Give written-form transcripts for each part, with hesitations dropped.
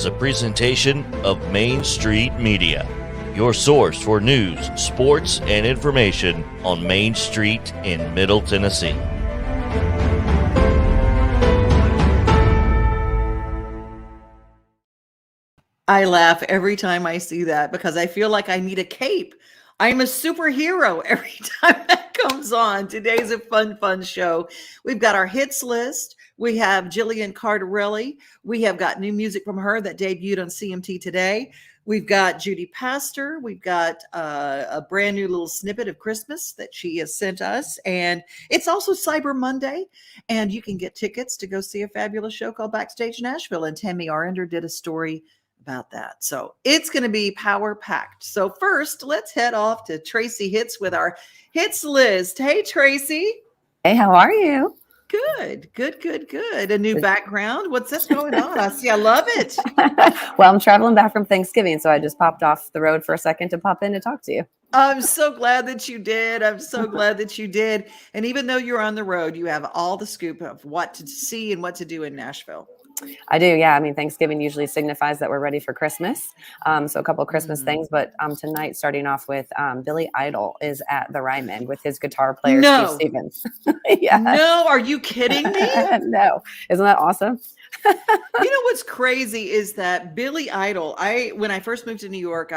is a presentation of Main Street Media, your source for news, sports, and information on Main Street in Middle Tennessee. I laugh every time I see that because I feel like I need a cape. I'm a superhero every time that comes on. Today's a fun show. We've got our hits list. We have Jillian Cardarelli. We have got new music from her that debuted on CMT today. We've got Judy Pastor. We've got a brand new little snippet of Christmas that she has sent us. And it's also Cyber Monday. And you can get tickets to go see a fabulous show called Backstage Nashville. And Tammy Arender did a story about that. So it's going to be power packed. So first, let's head off to Tracie Hitz with our hits list. Hey, Tracie. Hey, how are you? Good. A new background. What's this going on? I love it. Well, I'm traveling back from Thanksgiving, so I just popped off the road for a second to pop in to talk to you. I'm so glad that you did. And even though you're on the road, you have all the scoop of what to see and what to do in Nashville. I do, yeah. I mean, Thanksgiving usually signifies that we're ready for Christmas. So a couple of Christmas things, but tonight, starting off with Billy Idol is at the Ryman with his guitar player, Steve Stevens. Yeah. No, are you kidding me? No. Isn't that awesome? You know what's crazy is that Billy Idol, when I first moved to New York,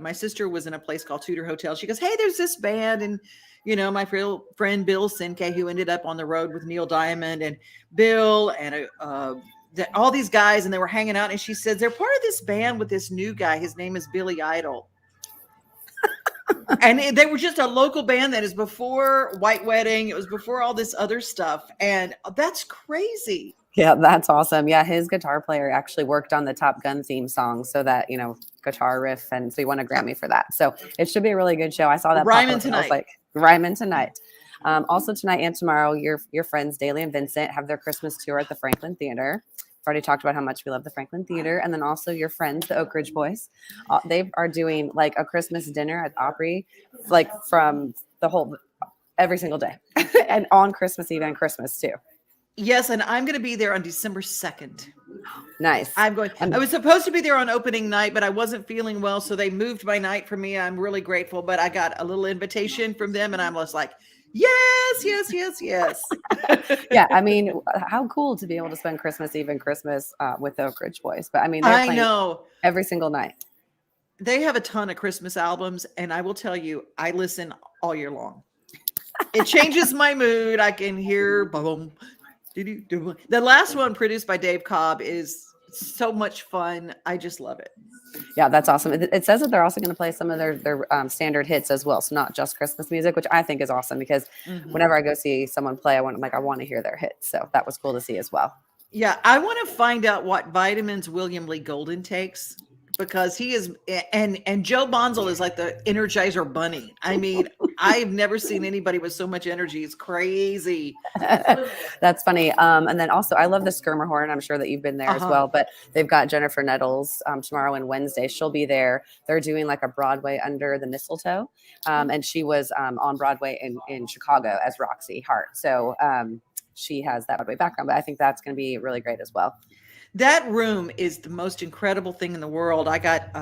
my sister was in a place called Tudor Hotel. She goes, hey, there's this band. And my friend Bill Sinke, who ended up on the road with Neil Diamond and Bill and all these guys, and they were hanging out. And she says, they're part of this band with this new guy. His name is Billy Idol. And they were just a local band that is before White Wedding. It was before all this other stuff. And that's crazy. Yeah, that's awesome. Yeah, his guitar player actually worked on the Top Gun theme song. So that, guitar riff. And so he won a Grammy for that. So it should be a really good show. I saw that. Ryman tonight. I was like, Ryman tonight. Also tonight and tomorrow, your friends Daly and Vincent have their Christmas tour at the Franklin Theater. I've already talked about how much we love the Franklin Theater. And then also your friends, the Oak Ridge Boys, they are doing like a Christmas dinner at Opry, like from every single day and on Christmas Eve and Christmas too. Yes, and I'm going to be there on December 2nd. Nice. I was supposed to be there on opening night, but I wasn't feeling well, so they moved my night for me. I'm really grateful, but I got a little invitation from them, and I'm just like, yes. Yeah, I mean, how cool to be able to spend Christmas Eve and Christmas with the Oak Ridge Boys. But I mean, they're playing every single night. They have a ton of Christmas albums, and I will tell you, I listen all year long. It changes my mood. I can hear boom. The last one, produced by Dave Cobb, is so much fun. I just love it. Yeah, that's awesome. It says that they're also going to play some of their standard hits as well. So not just Christmas music, which I think is awesome because whenever I go see someone play, I want to hear their hits. So that was cool to see as well. Yeah, I want to find out what vitamins William Lee Golden takes because he is, and Joe Bonzel is like the Energizer Bunny. I mean, I've never seen anybody with so much energy. It's crazy. That's funny. And then also, I love the Skirmer I'm sure that you've been there as well, but they've got Jennifer Nettles tomorrow and Wednesday. She'll be there. They're doing like a Broadway Under the Mistletoe. And she was on Broadway in Chicago as Roxy Hart. So she has that Broadway background, but I think that's going to be really great as well. That room is the most incredible thing in the world. I got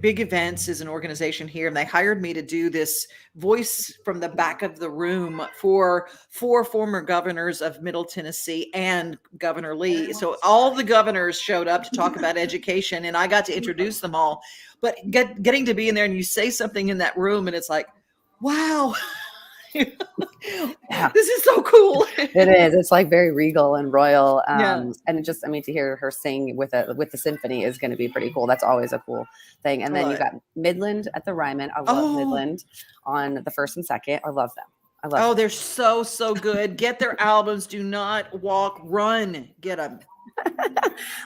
Big Events is an organization here, and they hired me to do this voice from the back of the room for 4 former governors of Middle Tennessee and Governor Lee. So all the governors showed up to talk about education, and I got to introduce them all. But getting to be in there and you say something in that room, and it's like, wow. Yeah. This is so cool. It is. It's like very regal and royal. And it just, to hear her sing with the symphony is going to be pretty cool. That's always a cool thing. And then you got Midland at the Ryman. I love Midland on the 1st and 2nd. I love them. They're so good. Get their albums. Do not walk, run. Get them.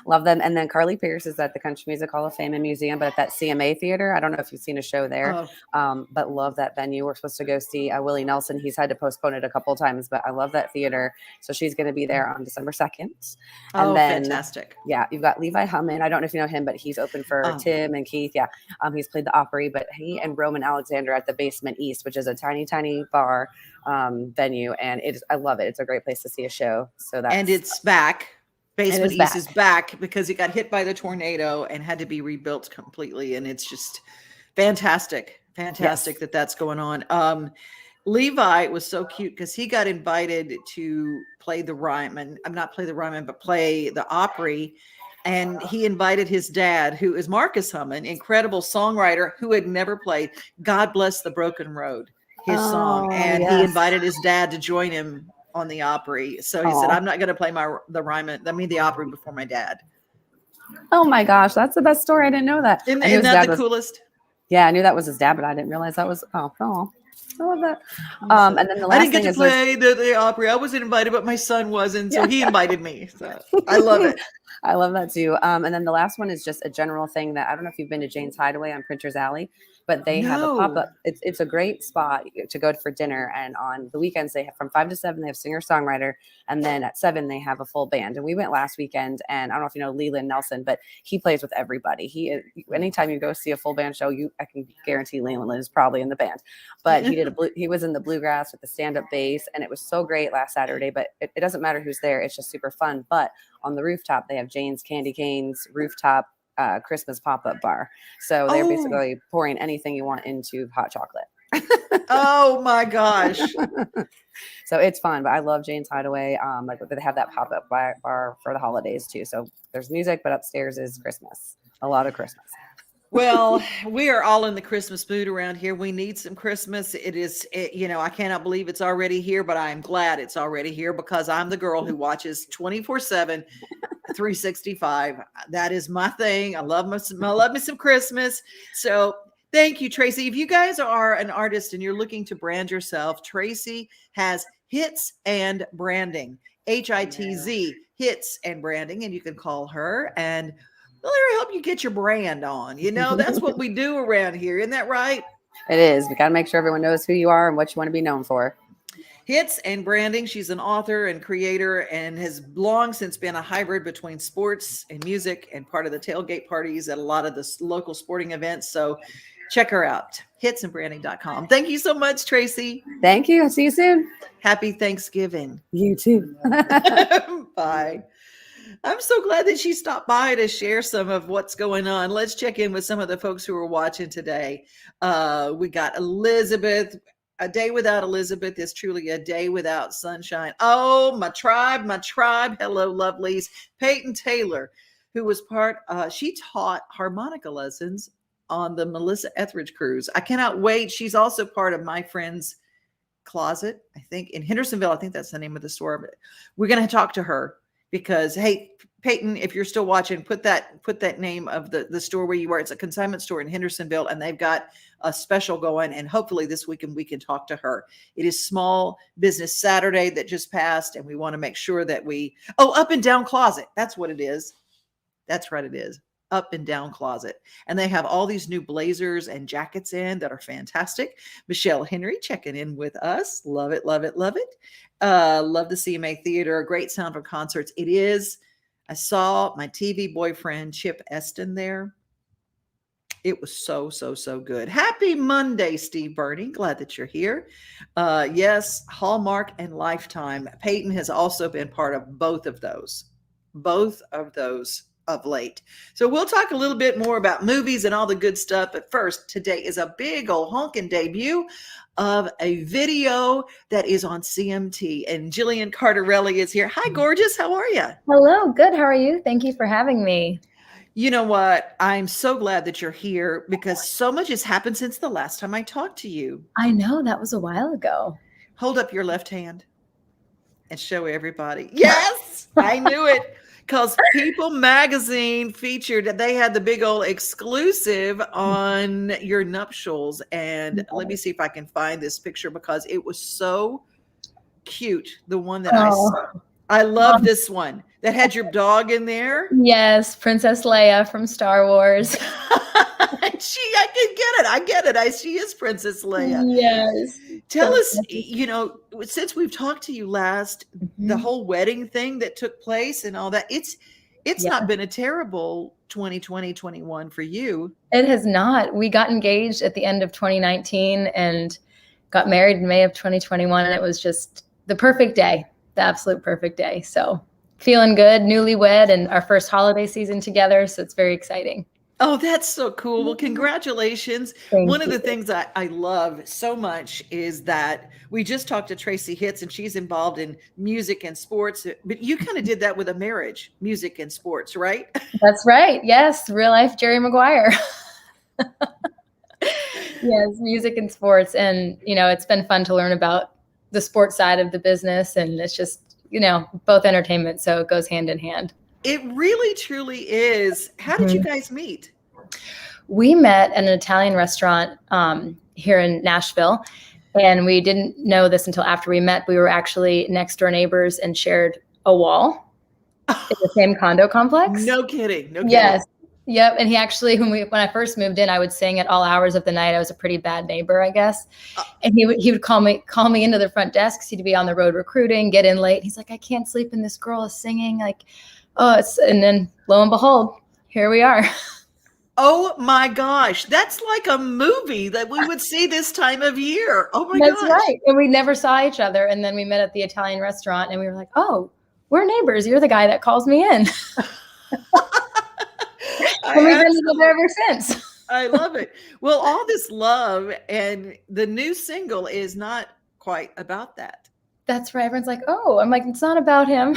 Love them. And then Carly Pierce is at the Country Music Hall of Fame and Museum, but at that CMA Theater. I don't know if you've seen a show there, but love that venue. We're supposed to go see Willie Nelson. He's had to postpone it a couple of times, but I love that theater. So she's going to be there on December 2nd. And then, fantastic. Yeah, you've got Levi Hummon. I don't know if you know him, but he's open for Tim and Keith. Yeah, he's played the Opry, but he and Roman Alexander at the Basement East, which is a tiny bar venue. And I love it. It's a great place to see a show. So that's, and it's back. Basement is East back. is back because it got hit by the tornado and had to be rebuilt completely. And it's just fantastic Yes. that that's going on. Levi was so cute because he got invited to play the Ryman. I'm not play the Ryman, but play the Opry. And he invited his dad, who is Marcus Hummon, incredible songwriter who had never played God Bless the Broken Road, his song. Oh, And he yes. invited his dad to join him on the Opry. So he said, Aw. I'm not going to play the Opry before my dad. Oh my gosh, that's the best story. I didn't know that. Isn't I knew his that dad the was, coolest? yeah, I knew that was his dad, but I didn't realize that was, oh, I love that. And then the I last didn't get thing to is there's, play the Opry. I wasn't invited, but my son wasn't. So Yeah. he invited me. So I love it. I love that too. And then the last one is just a general thing that I don't know if you've been to Jane's Hideaway on Printer's Alley, but they have a No. pop-up. It's a great spot to go for dinner. And on the weekends, they have from 5 to 7, they have singer-songwriter. And then at 7, they have a full band. And we went last weekend, and I don't know if you know Leland Nelson, but he plays with everybody. Anytime you go see a full band show, I can guarantee Leland is probably in the band. But he was in the bluegrass with the stand-up bass, and it was so great last Saturday. But it doesn't matter who's there; it's just super fun. But on the rooftop, they have Jane's Candy Canes rooftop Christmas pop-up bar. So they're basically pouring anything you want into hot chocolate. Oh my gosh. So it's fun, but I love Jane's Hideaway. Like they have that pop-up bar for the holidays too. So there's music, but upstairs is Christmas. A lot of Christmas. Well, we are all in the Christmas mood around here. We need some Christmas. I cannot believe it's already here, but I am glad it's already here because I'm the girl who watches 24/7, 365. That is my thing. I love me some Christmas. So thank you, Tracie. If you guys are an artist and you're looking to brand yourself, Tracie has Hitz and Branding, HITZ, Hitz and Branding, and you can call her and let her help you get your brand on. That's what we do around here. Isn't that right? It is. We got to make sure everyone knows who you are and what you want to be known for. Hitz and Branding. She's an author and creator and has long since been a hybrid between sports and music and part of the tailgate parties at a lot of the local sporting events. So check her out. Hitzandbranding.com. Thank you so much, Tracie. Thank you. See you soon. Happy Thanksgiving. You too. Bye. I'm so glad that she stopped by to share some of what's going on. Let's check in with some of the folks who are watching today. We got Elizabeth. A day without Elizabeth is truly a day without sunshine. Oh, my tribe. Hello, lovelies. Peyton Taylor, who was she taught harmonica lessons on the Melissa Etheridge cruise. I cannot wait. She's also part of my friend's closet, I think, in Hendersonville. I think that's the name of the store. But we're going to talk to her. Because, hey, Peyton, if you're still watching, put that name of the store where you are. It's a consignment store in Hendersonville, and they've got a special going. And hopefully this weekend we can talk to her. It is Small Business Saturday that just passed, and we want to make sure that Up and Down Closet. That's what it is. That's right, it is. Up and Down Closet. And they have all these new blazers and jackets in that are fantastic. Michelle Henry checking in with us. Love it, love it, love it. Love the CMA Theater. A great sound for concerts. It is. I saw my TV boyfriend, Chip Eston, there. It was so, so, so good. Happy Monday, Steve Birding. Glad that you're here. Yes, Hallmark and Lifetime. Peyton has also been part of both of those of late. So we'll talk a little bit more about movies and all the good stuff. But first, today is a big old honking debut of a video that is on CMT. And Jillian Cardarelli is here. Hi, gorgeous. How are you? Hello. Good. How are you? Thank you for having me. You know what? I'm so glad that you're here because so much has happened since the last time I talked to you. I know. That was a while ago. Hold up your left hand and show everybody. Yes, I knew it. Because People Magazine they had the big old exclusive on your nuptials. And let me see if I can find this picture because it was so cute. The one that I saw. I love this one that had your dog in there. Yes, Princess Leia from Star Wars. I get it. She is Princess Leia. Yes. Tell us, since we've talked to you last, the whole wedding thing that took place and all that, it's not been a terrible 2020-21 for you. It has not. We got engaged at the end of 2019 and got married in May of 2021. And it was just the perfect day, the absolute perfect day. So feeling good, newlywed, and our first holiday season together. So it's very exciting. Oh, that's so cool. Well, congratulations. Thank One of you. the things I love so much is that we just talked to Tracie Hitz, and she's involved in music and sports, but you kind of did that with a marriage, music and sports, right? That's right. Yes. Real life Jerry Maguire. Yes. Music and sports. And, it's been fun to learn about the sports side of the business. And it's just, both entertainment. So it goes hand in hand. It really, truly is. How did you guys meet? We met at an Italian restaurant here in Nashville, and we didn't know this until after we met. We were actually next door neighbors and shared a wall in the same condo complex. No kidding. No kidding. Yes. Yep. And he actually, when I first moved in, I would sing at all hours of the night. I was a pretty bad neighbor, I guess. And he would call me into the front desk. He'd be on the road recruiting, get in late. He's like, I can't sleep, and this girl is singing. Like, and then lo and behold, here we are. Oh my gosh. That's like a movie that we would see this time of year. Oh my gosh. That's right. And we never saw each other. And then we met at the Italian restaurant, and we were like, oh, we're neighbors. You're the guy that calls me in. And we've been together ever since. I love it. Well, all this love, and the new single is not quite about that. That's right. Everyone's like, oh, I'm like, it's not about him.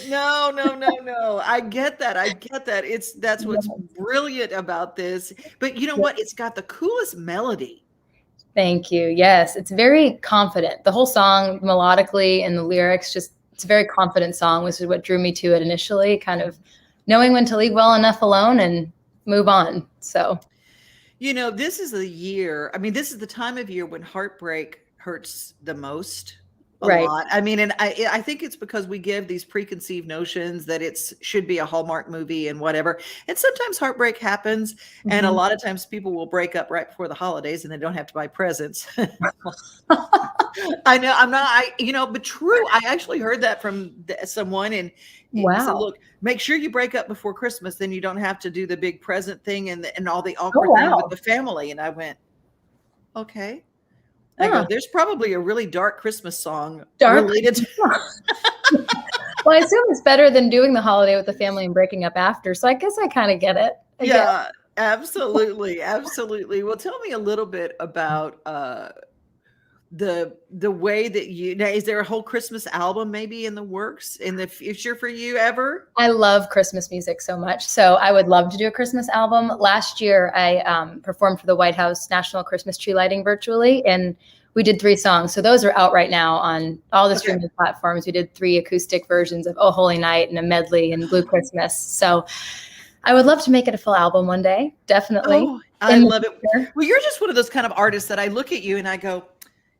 No. I get that. That's what's brilliant about this. But you know what? It's got the coolest melody. Thank you. Yes. It's very confident. The whole song melodically and the lyrics, it's a very confident song, which is what drew me to it initially, kind of knowing when to leave well enough alone and move on. So, this is the year. I mean, this is the time of year when heartbreak hurts the most. A lot. I mean, and I think it's because we give these preconceived notions that should be a Hallmark movie and whatever. And sometimes heartbreak happens. Mm-hmm. And a lot of times people will break up right before the holidays and they don't have to buy presents. I know, but true. I actually heard that from someone, and wow. Said, look, make sure you break up before Christmas. Then you don't have to do the big present thing and all the awkward thing with the family. And I went, okay. I go, there's probably a really dark Christmas song related to Well, I assume it's better than doing the holiday with the family and breaking up after. So I guess I kind of get it. Absolutely. Absolutely. Well, tell me a little bit about the way that is there a whole Christmas album maybe in the works in the future for you ever? I love Christmas music so much. So I would love to do a Christmas album. Last year, I performed for the White House National Christmas Tree Lighting virtually, and we did 3 songs. So those are out right now on all the streaming platforms. We did 3 acoustic versions of Oh Holy Night and a medley and Blue Christmas. So I would love to make it a full album one day. Definitely. Oh, I love it. Well, you're just one of those kind of artists that I look at you and I go,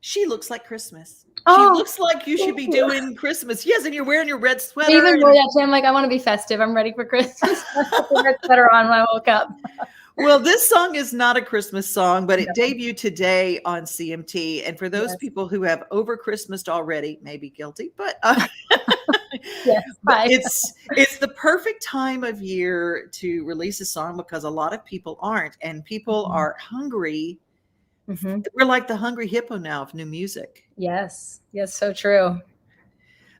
she looks like Christmas. She looks like you should be doing Christmas. Yes, and you're wearing your red sweater. I even wore that today. I'm like, I want to be festive. I'm ready for Christmas. I put the red sweater on when I woke up. Well, this song is not a Christmas song, but it debuted today on CMT. And for those people who have over Christmased already, maybe guilty, but it's the perfect time of year to release a song because a lot of people aren't, and people are hungry. Mm-hmm. We're like the hungry hippo now of new music. Yes, so true.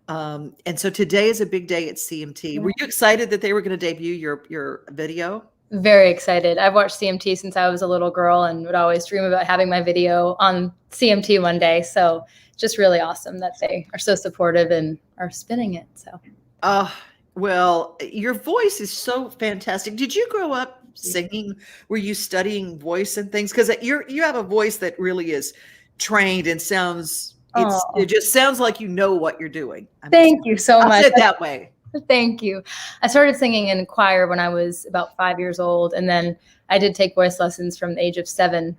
And so today is a big day at CMT. Yeah. Were you excited that they were going to debut your video? Very excited. I've watched CMT since I was a little girl and would always dream about having my video on CMT one day. So just really awesome that they are so supportive and are spinning it. So, well, your voice is so fantastic. Did you grow up singing? Were you studying voice and things? Because you have a voice that really is trained and sounds. It just sounds like you know what you're doing. Thank you so much. I'll say it that way. Thank you. I started singing in choir when I was about 5 years old, and then I did take voice lessons from the age of 7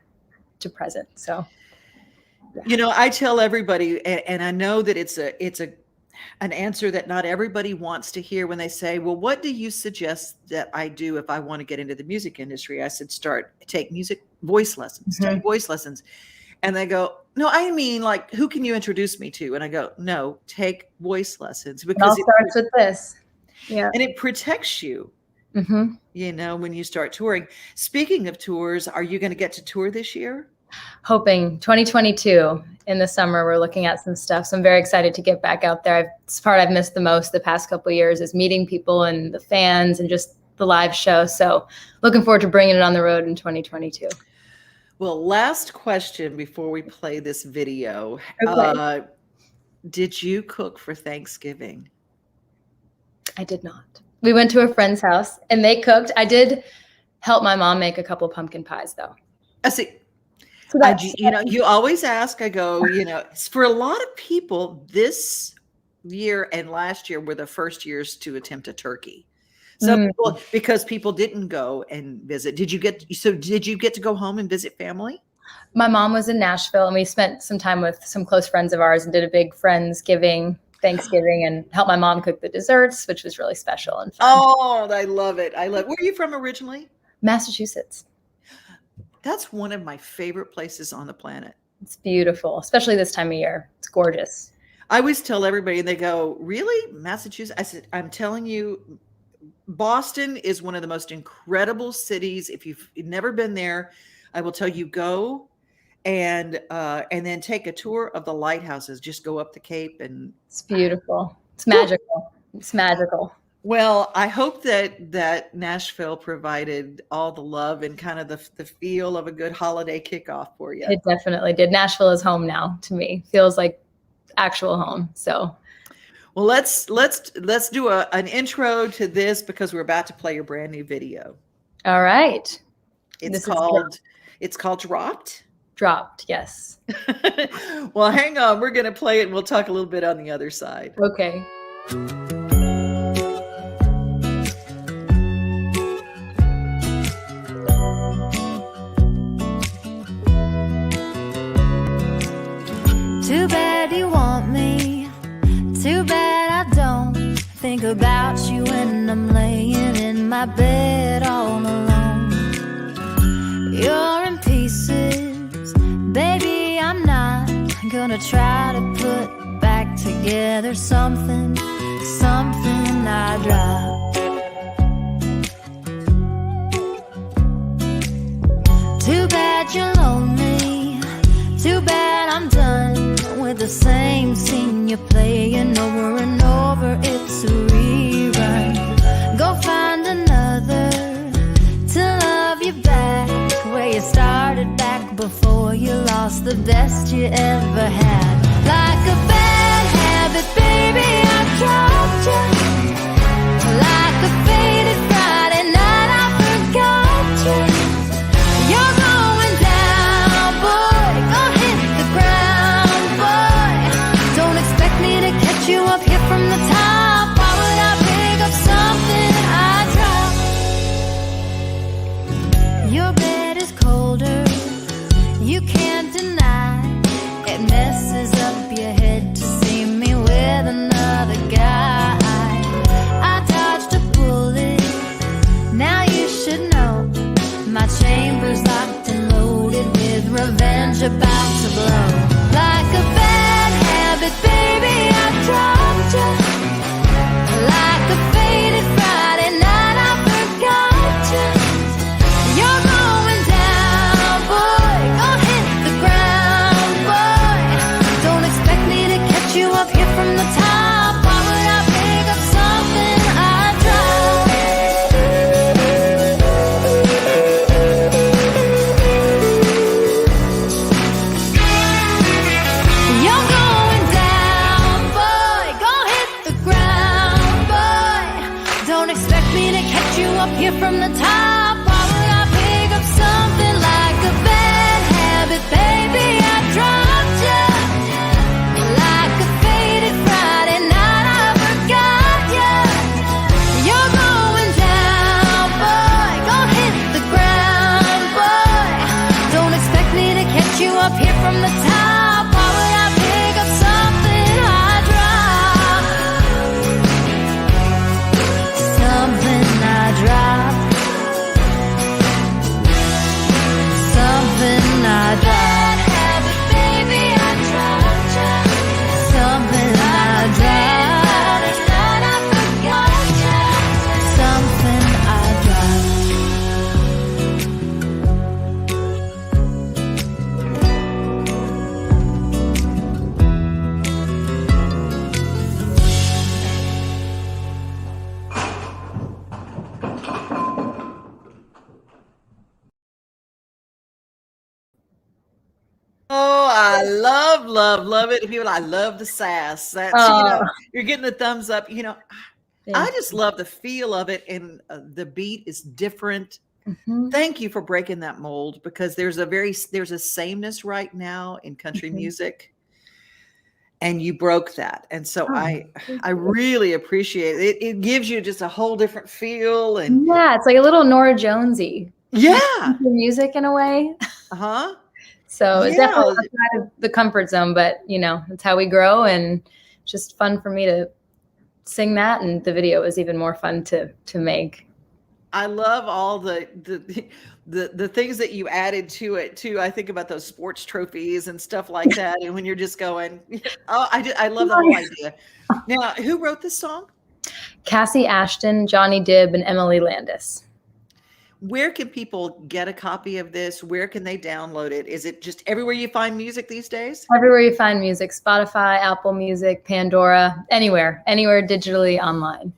to present. So, I tell everybody, and I know that it's an answer that not everybody wants to hear when they say, well, what do you suggest that I do if I want to get into the music industry? I said, take voice lessons, take voice lessons. And they go, no, I mean, like, who can you introduce me to? And I go, no, take voice lessons because it all starts with this. Yeah. And it protects you, when you start touring. Speaking of tours, are you going to get to tour this year? Hoping 2022. in the summer. We're looking at some stuff. So I'm very excited to get back out there. It's the part I've missed the most the past couple of years is meeting people and the fans and just the live show. So looking forward to bringing it on the road in 2022. Well, last question before we play this video. Okay. Did you cook for Thanksgiving? I did not. We went to a friend's house and they cooked. I did help my mom make a couple of pumpkin pies though. I see. So You always ask, I go, for a lot of people this year and last year were the first years to attempt a turkey. Some people, because people didn't go and visit. Did you get to go home and visit family? My mom was in Nashville and we spent some time with some close friends of ours and did a big Friendsgiving, Thanksgiving, and helped my mom cook the desserts, which was really special and fun. Oh, I love it. Where are you from originally? Massachusetts. That's one of my favorite places on the planet. It's beautiful, especially this time of year. It's gorgeous. I always tell everybody, and they go, really? Massachusetts? I said, I'm telling you, Boston is one of the most incredible cities. If you've never been there, I will tell you, go and then take a tour of the lighthouses. Just go up the Cape and it's beautiful. It's magical. It's magical. Well, I hope that Nashville provided all the love and kind of the feel of a good holiday kickoff for you. It definitely did. Nashville is home now to me. Feels like actual home. So, well, let's do an intro to this because we're about to play your brand new video. All right. It's called Dropped. Dropped, yes. Well, hang on. We're going to play it and we'll talk a little bit on the other side. Okay. Too bad you want me, too bad I don't think about you when I'm laying in my bed all alone. You're in pieces, baby, I'm not gonna try to put back together something I dropped. Too bad you're lonely, too bad I'm done with the same scene you're playing over and over. It's a rerun. Go find another to love you back where you started back before you lost the best you ever had. Like a bad habit, baby, I dropped you. Like a faded Friday night, I forgot you. You're going down, boy, go hit the ground, boy. Don't expect me to catch you up here from the top. Why would I pick up something I dropped? Your bed is colder, you can't deny. It messes up your head to see me with another guy. I dodged a bullet, now you should know. My chamber's locked and loaded with revenge about to blow. Like a bad habit, baby, I dropped you. Like a faded Friday night, I forgot you. You're going down, boy, go hit the ground, boy. Don't expect me to catch you up here from the top. Why would I pick up something I dropped? You're going down, boy, go hit the ground, boy. Don't expect me to catch you up here from the top. Why would I pick up something like a bad habit, baby? I dropped you. Like a faded Friday night, I forgot you. You're going down, boy, go hit the ground, boy. Don't expect me to catch you up here from the top. Why would I pick up something I dropped? Something I dropped. I love it. People, I love the sass. That's, you're getting the thumbs up. I just love the feel of it, and the beat is different. Thank you for breaking that mold, because there's a sameness right now in country music, and you broke that. And so I really appreciate it. It gives you just a whole different feel, and yeah, it's like a little Nora Jonesy. Yeah, music in a way. So it's definitely outside of the comfort zone, but it's how we grow, and it's just fun for me to sing that, and the video is even more fun to make. I love all the things that you added to it too. I think about those sports trophies and stuff like that, and when you're just going, I love the whole idea. Now, who wrote this song? Cassie Ashton, Johnny Dibb, and Emily Landis. Where can people get a copy of this? Where can they download it? Is it just everywhere you find music these days? Everywhere you find music, Spotify, Apple Music, Pandora, anywhere digitally online.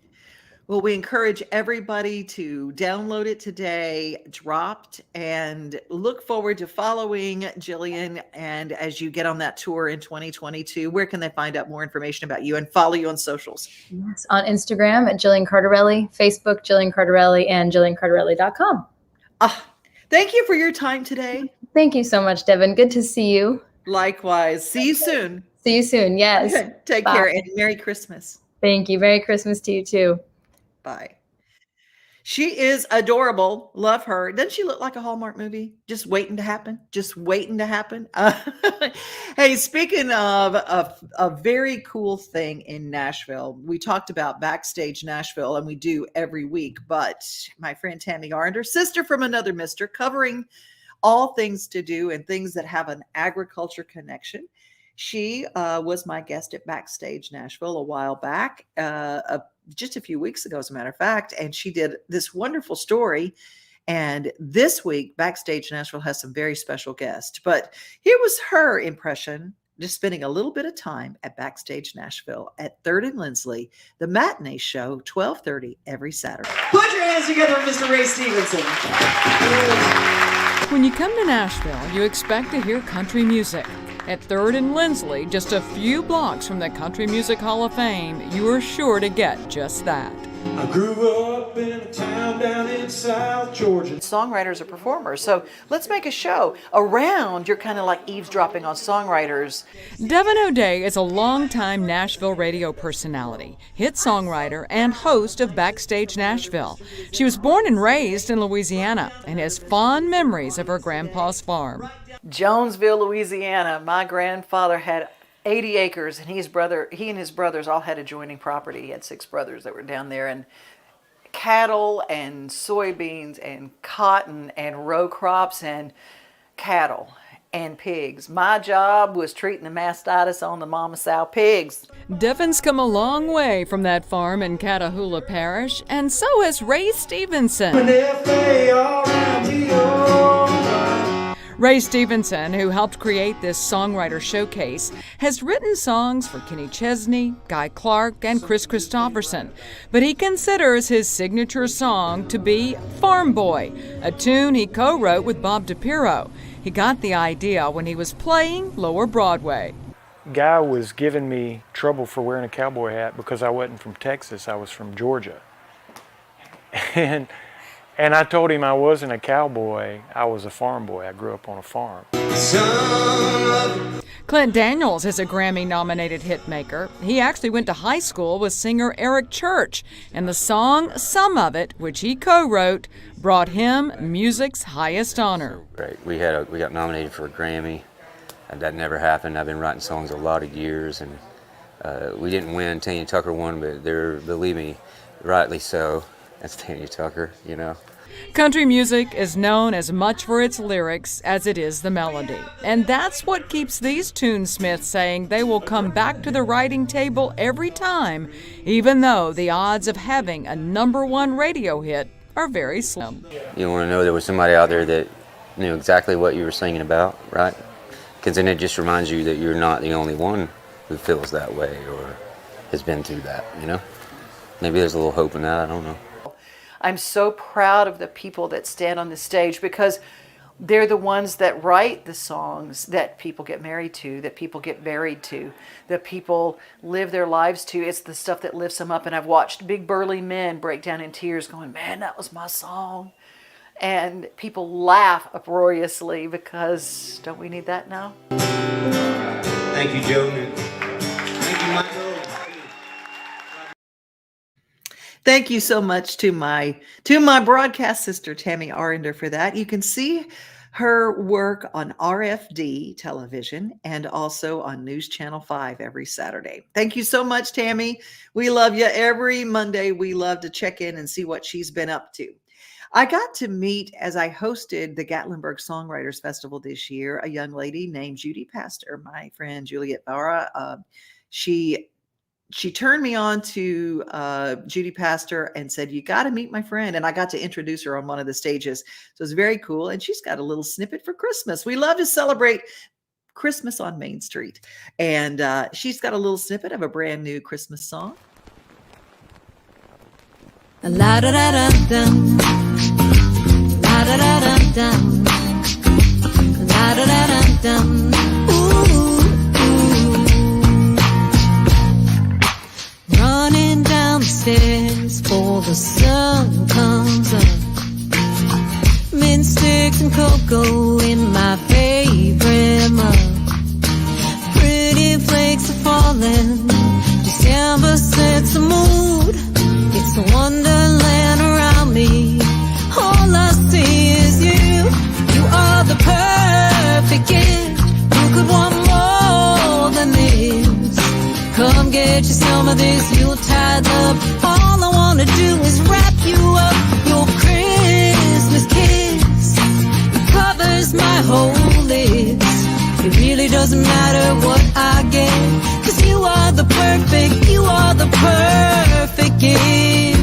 Well, we encourage everybody to download it today, dropped, and look forward to following Jillian. And as you get on that tour in 2022, where can they find out more information about you and follow you on socials? Yes, on Instagram at Jillian Cardarelli, Facebook, Jillian Cardarelli, and JillianCardarelli.com. Thank you for your time today. Thank you so much, Devin. Good to see you. Likewise. See you soon. See you soon. Yes. Take care, and Merry Christmas. Thank you. Merry Christmas to you too. Bye. She is adorable. Love her. Doesn't she look like a Hallmark movie? Just waiting to happen. Just waiting to happen. Hey, speaking of a very cool thing in Nashville, we talked about Backstage Nashville, and we do every week, but my friend Tammy Arnder, sister from another mister, covering all things to do and things that have an agriculture connection. She was my guest at Backstage Nashville a while back, just a few weeks ago, as a matter of fact, and she did this wonderful story. And this week, Backstage Nashville has some very special guests. But here was her impression, just spending a little bit of time at Backstage Nashville at 3rd and Lindsley, the matinee show, 12:30 every Saturday. Put your hands together for Mr. Ray Stevenson. When you come to Nashville, you expect to hear country music. At 3rd and Lindsley, just a few blocks from the Country Music Hall of Fame, you are sure to get just that. I grew up in a town down in South Georgia. Songwriters are performers, so let's make a show around. You're kind of like eavesdropping on songwriters. Devin O'Day is a longtime Nashville radio personality, hit songwriter, and host of Backstage Nashville. She was born and raised in Louisiana and has fond memories of her grandpa's farm. Jonesville, Louisiana. My grandfather had 80 acres, and he and his brothers all had adjoining property. He had 6 brothers that were down there, and cattle and soybeans and cotton and row crops and cattle and pigs. My job was treating the mastitis on the mama sow pigs. Devin's come a long way from that farm in Catahoula Parish, and so has Ray Stevenson. Ray Stevenson, who helped create this songwriter showcase, has written songs for Kenny Chesney, Guy Clark, and Chris Christopherson, but he considers his signature song to be Farm Boy, a tune he co-wrote with Bob DiPiero. He got the idea when he was playing Lower Broadway. Guy was giving me trouble for wearing a cowboy hat because I wasn't from Texas, I was from Georgia. And I told him I wasn't a cowboy, I was a farm boy. I grew up on a farm. Clint Daniels is a Grammy-nominated hitmaker. He actually went to high school with singer Eric Church, and the song Some of It, which he co-wrote, brought him music's highest honor. Right. We got nominated for a Grammy. That never happened. I've been writing songs a lot of years, and we didn't win. Tanya Tucker won, but believe me, rightly so. That's Tanya Tucker, you know. Country music is known as much for its lyrics as it is the melody. And that's what keeps these tunesmiths saying they will come back to the writing table every time, even though the odds of having a #1 radio hit are very slim. You want to know there was somebody out there that knew exactly what you were singing about, right? Because then it just reminds you that you're not the only one who feels that way or has been through that, you know? Maybe there's a little hope in that, I don't know. I'm so proud of the people that stand on the stage, because they're the ones that write the songs that people get married to, that people get buried to, that people live their lives to. It's the stuff that lifts them up. And I've watched big burly men break down in tears going, man, that was my song. And people laugh uproariously because don't we need that now? Thank you, Joe. Thank you, Michael. Thank you so much to my broadcast sister, Tammy Arender, for that. You can see her work on RFD television and also on News Channel 5 every Saturday. Thank you so much, Tammy. We love you. Every Monday, we love to check in and see what she's been up to. I got to meet, as I hosted the Gatlinburg Songwriters Festival this year, a young lady named Judy Pastor, my friend Juliet Barra. She turned me on to Judy Pastor and said, you got to meet my friend. And I got to introduce her on one of the stages. So it's very cool. And she's got a little snippet for Christmas. We love to celebrate Christmas on Main Street. And she's got a little snippet of a brand new Christmas song. La da da da dum, la da da da dum, la da da da dum. Running down the stairs before the sun comes up. Mint sticks and cocoa in my favorite mug. Pretty flakes are falling. December sets the mood. It's a wonderland around me. All I see is you. You are the perfect gift. Who could want more than this? Come get you some of this Yuletide love. All I wanna do is wrap you up. Your Christmas kiss, it covers my whole list. It really doesn't matter what I get, 'cause you are the perfect gift.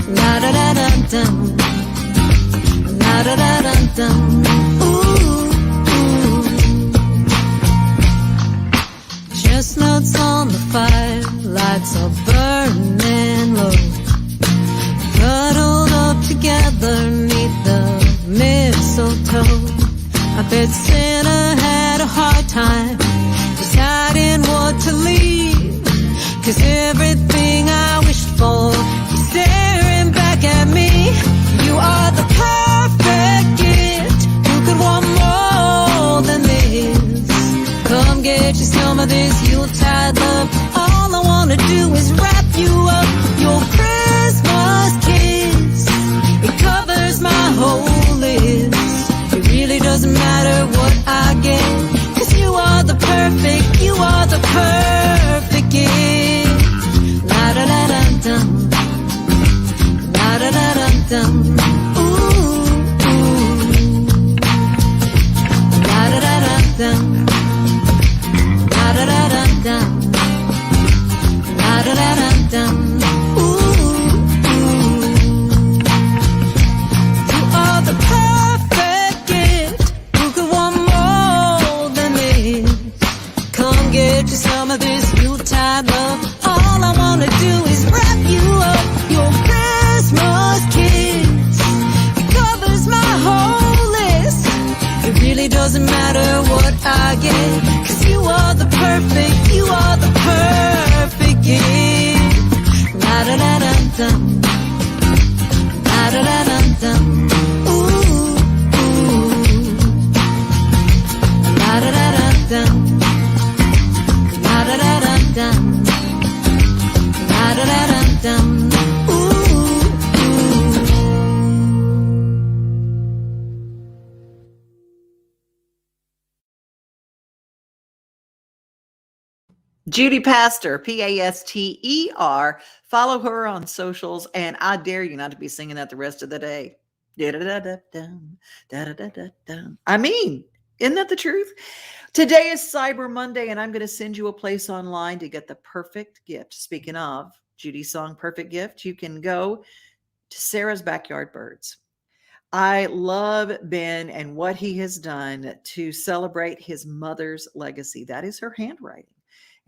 La da da da dum, la da da da dum. Chestnuts on the fire, lights are burning low. Cuddled up together neath the mistletoe. I bet Santa had a hard time deciding what to leave, 'cause everything I wished for is staring back at me. You are the perfect gift. Who could want more than this? Come get you some of this Yuletide love. All I wanna do is wrap you up. Your Christmas kiss, it covers my whole list. It really doesn't matter what I get, 'cause you are the perfect gift. La da da da dum, la da da da dum. Ooh, la da da da dum. La da da da dum, la da da da dum. You are the perfect gift. Who could want more than this? Come get you some of this Yuletide love. All I wanna do is wrap you up. Your Christmas kiss, it covers my whole list. It really doesn't matter what I get, 'cause you are the perfect gift. La da da da dum, la da da da dum. Ooh, la da da da dum, la da da da dum, la da da da dum. Judy Pastor, Paster. Follow her on socials, and I dare you not to be singing that the rest of the day. I mean, isn't that the truth? Today is Cyber Monday, and I'm going to send you a place online to get the perfect gift. Speaking of Judy's song, Perfect Gift, you can go to Sarah's Backyard Birds. I love Ben and what he has done to celebrate his mother's legacy. That is her handwriting.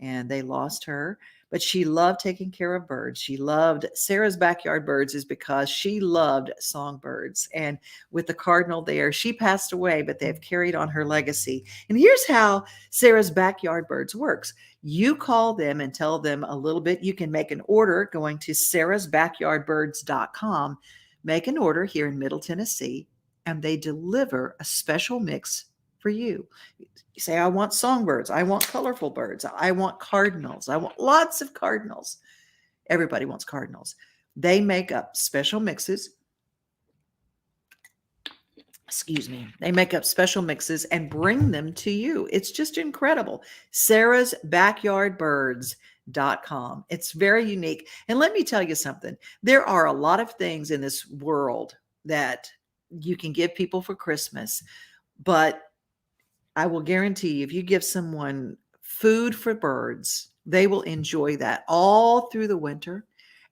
and they lost her. But she loved taking care of birds. She loved Sarah's Backyard Birds is because she loved songbirds. And with the cardinal there, she passed away, but they've carried on her legacy. And here's how Sarah's Backyard Birds works. You call them and tell them a little bit. You can make an order going to sarahsbackyardbirds.com. Make an order here in Middle Tennessee, and they deliver a special mix for you. You say, I want songbirds. I want colorful birds. I want cardinals. I want lots of cardinals. Everybody wants cardinals. They make up special mixes. Excuse me. They make up special mixes and bring them to you. It's just incredible. sarahsbackyardbirds.com. It's very unique. And let me tell you something. There are a lot of things in this world that you can give people for Christmas, but I will guarantee you, if you give someone food for birds, they will enjoy that all through the winter,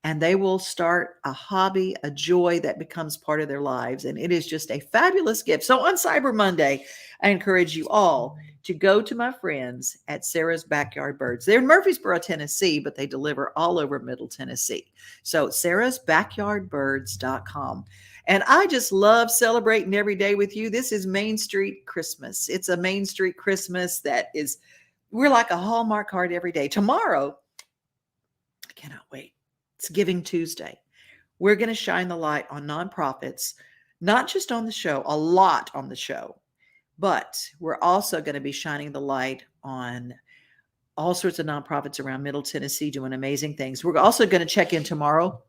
and they will start a hobby, a joy that becomes part of their lives. And it is just a fabulous gift. So on Cyber Monday, I encourage you all to go to my friends at Sarah's Backyard Birds. They're in Murfreesboro, Tennessee, but they deliver all over Middle Tennessee. So sarahsbackyardbirds.com. And I just love celebrating every day with you. This is Main Street Christmas. It's a Main Street Christmas we're like a Hallmark card every day. Tomorrow, I cannot wait. It's Giving Tuesday. We're going to shine the light on nonprofits, not just on the show, a lot on the show, but we're also going to be shining the light on all sorts of nonprofits around Middle Tennessee doing amazing things. We're also going to check in tomorrow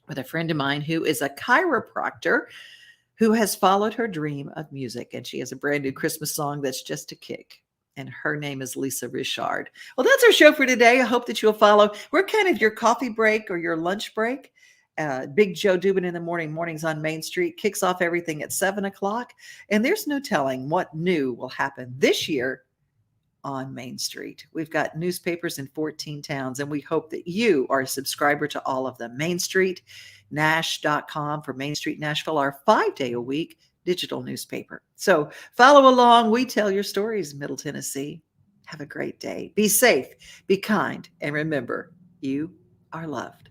with a friend of mine who is a chiropractor who has followed her dream of music. And she has a brand new Christmas song that's just a kick. And her name is Lisa Richard. Well, that's our show for today. I hope that you'll follow. We're kind of your coffee break or your lunch break. Big Joe Dubin in the mornings on Main Street kicks off everything at 7 o'clock. And there's no telling what new will happen this year on Main Street. We've got newspapers in 14 towns, and we hope that you are a subscriber to all of them. MainStreetNash.com for Main Street Nashville, our 5-day-a-week digital newspaper. So follow along. We tell your stories, Middle Tennessee. Have a great day. Be safe, be kind, and remember, you are loved.